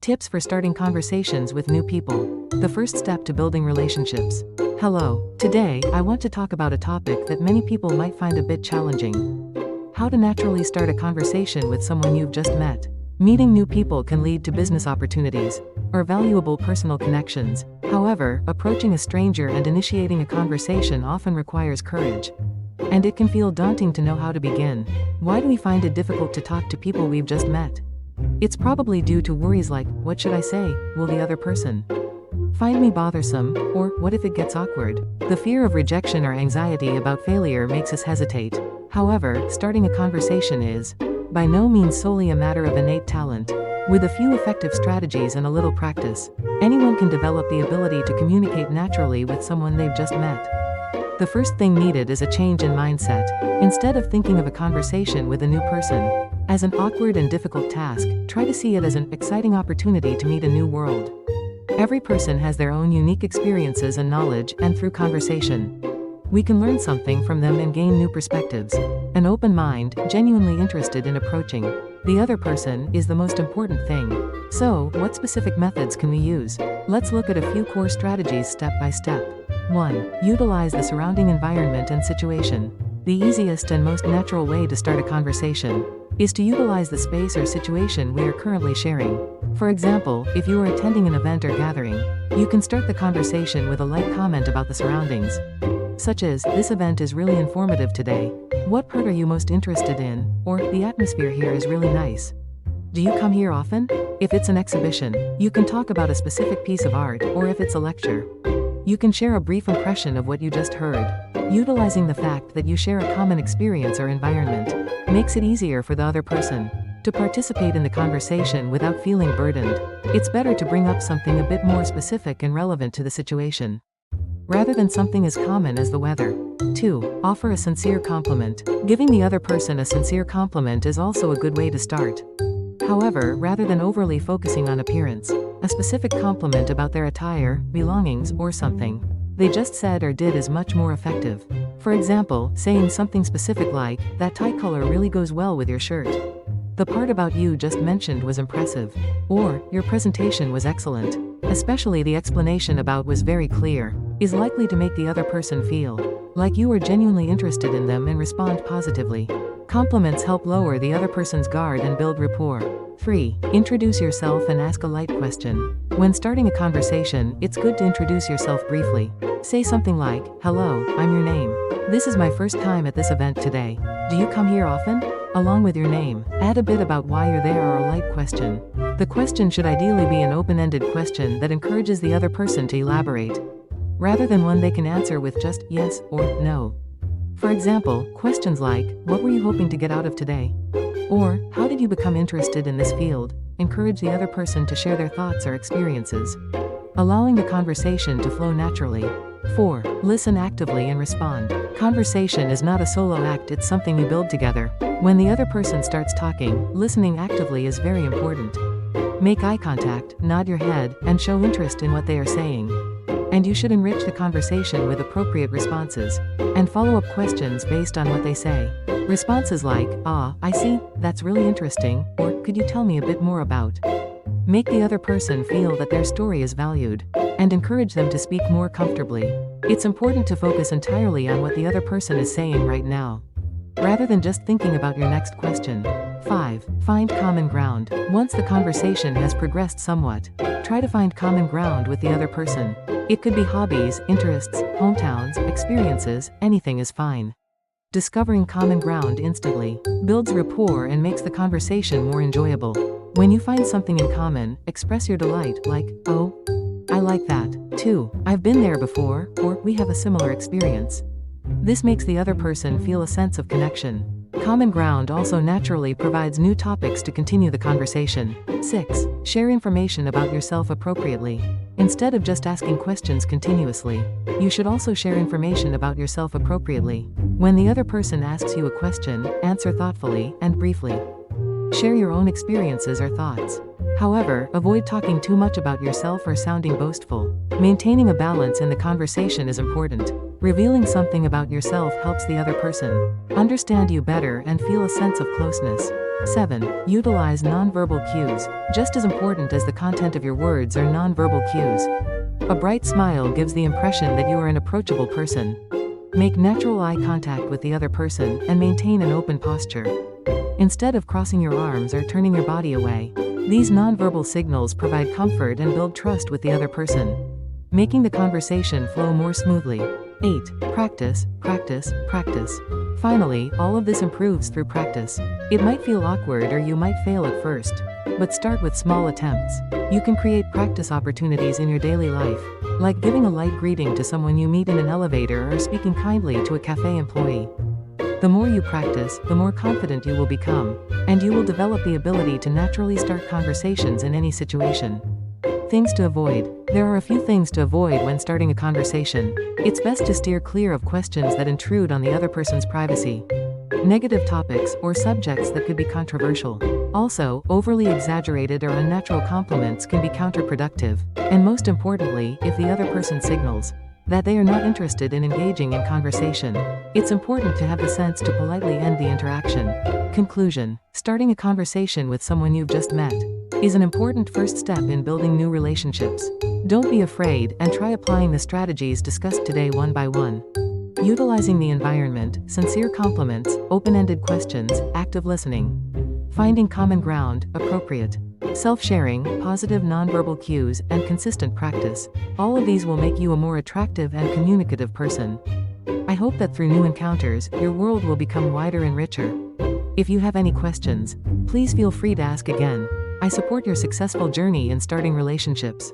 Tips for starting conversations with new people. The first step to building relationships. Hello. Today, I want to talk about a topic that many people might find a bit challenging. How to naturally start a conversation with someone you've just met. Meeting new people can lead to business opportunities or valuable personal connections. However, approaching a stranger and initiating a conversation often requires courage. And it can feel daunting to know how to begin. Why do we find it difficult to talk to people we've just met? It's probably due to worries like, what should I say? Will the other person find me bothersome? Or, what if it gets awkward? The fear of rejection or anxiety about failure makes us hesitate. However, starting a conversation is, by no means solely a matter of innate talent. With a few effective strategies and a little practice, anyone can develop the ability to communicate naturally with someone they've just met. The first thing needed is a change in mindset. Instead of thinking of a conversation with a new person as an awkward and difficult task, try to see it as an exciting opportunity to meet a new world. Every person has their own unique experiences and knowledge, and through conversation, we can learn something from them and gain new perspectives. An open mind, genuinely interested in approaching the other person, is the most important thing. So, what specific methods can we use? Let's look at a few core strategies step by step. 1. Utilize the surrounding environment and situation. The easiest and most natural way to start a conversation is to utilize the space or situation we are currently sharing. For example, if you are attending an event or gathering, you can start the conversation with a light comment about the surroundings, such as, "This event is really informative today. What part are you most interested in?" Or, "The atmosphere here is really nice. Do you come here often?" If it's an exhibition, you can talk about a specific piece of art, or if it's a lecture, you can share a brief impression of what you just heard. Utilizing the fact that you share a common experience or environment makes it easier for the other person to participate in the conversation without feeling burdened. It's better to bring up something a bit more specific and relevant to the situation, rather than something as common as the weather. 2. Offer a sincere compliment. Giving the other person a sincere compliment is also a good way to start. However, rather than overly focusing on appearance, a specific compliment about their attire, belongings, or something they just said or did is much more effective. For example, saying something specific like, "That tie color really goes well with your shirt. The part about you just mentioned was impressive." Or, "Your presentation was excellent. Especially the explanation about was very clear," is likely to make the other person feel like you are genuinely interested in them and respond positively. Compliments help lower the other person's guard and build rapport. 3. Introduce yourself and ask a light question. When starting a conversation, it's good to introduce yourself briefly. Say something like, "Hello, I'm your name. This is my first time at this event today. Do you come here often?" Along with your name, add a bit about why you're there or a light question. The question should ideally be an open-ended question that encourages the other person to elaborate, rather than one they can answer with just yes or no. For example, questions like, "What were you hoping to get out of today?" Or, "How did you become interested in this field?" encourage the other person to share their thoughts or experiences, allowing the conversation to flow naturally. 4. Listen actively and respond. Conversation is not a solo act, it's something you build together. When the other person starts talking, listening actively is very important. Make eye contact, nod your head, and show interest in what they are saying. And you should enrich the conversation with appropriate responses and follow-up questions based on what they say. Responses like, "Ah, I see, that's really interesting," or "Could you tell me a bit more about?" make the other person feel that their story is valued and encourage them to speak more comfortably. It's important to focus entirely on what the other person is saying right now, rather than just thinking about your next question. 5. Find common ground. Once the conversation has progressed somewhat, try to find common ground with the other person. It could be hobbies, interests, hometowns, experiences, anything is fine. Discovering common ground instantly builds rapport and makes the conversation more enjoyable. When you find something in common, express your delight, like, "Oh, I like that, too. I've been there before," or "We have a similar experience." This makes the other person feel a sense of connection. Common ground also naturally provides new topics to continue the conversation. 6. Share information about yourself appropriately. Instead of just asking questions continuously, you should also share information about yourself appropriately. When the other person asks you a question, answer thoughtfully and briefly. Share your own experiences or thoughts. However, avoid talking too much about yourself or sounding boastful. Maintaining a balance in the conversation is important. Revealing something about yourself helps the other person understand you better and feel a sense of closeness. 7. Utilize nonverbal cues. Just as important as the content of your words are nonverbal cues. A bright smile gives the impression that you are an approachable person. Make natural eye contact with the other person and maintain an open posture. Instead of crossing your arms or turning your body away, these nonverbal signals provide comfort and build trust with the other person, making the conversation flow more smoothly. 8. Practice, practice, practice. Finally, all of this improves through practice. It might feel awkward or you might fail at first, but start with small attempts. You can create practice opportunities in your daily life, like giving a light greeting to someone you meet in an elevator or speaking kindly to a cafe employee. The more you practice, the more confident you will become, and you will develop the ability to naturally start conversations in any situation. Things to avoid. There are a few things to avoid when starting a conversation. It's best to steer clear of questions that intrude on the other person's privacy. Negative topics or subjects that could be controversial. Also, overly exaggerated or unnatural compliments can be counterproductive, and most importantly, if the other person signals that they are not interested in engaging in conversation, it's important to have the sense to politely end the interaction. Conclusion. Starting a conversation with someone you've just met is an important first step in building new relationships. Don't be afraid and try applying the strategies discussed today one by one. Utilizing the environment, sincere compliments, open-ended questions, active listening. Finding common ground, appropriate self-sharing, positive nonverbal cues, and consistent practice. All of these will make you a more attractive and communicative person. I hope that through new encounters, your world will become wider and richer. If you have any questions, please feel free to ask again. I support your successful journey in starting relationships.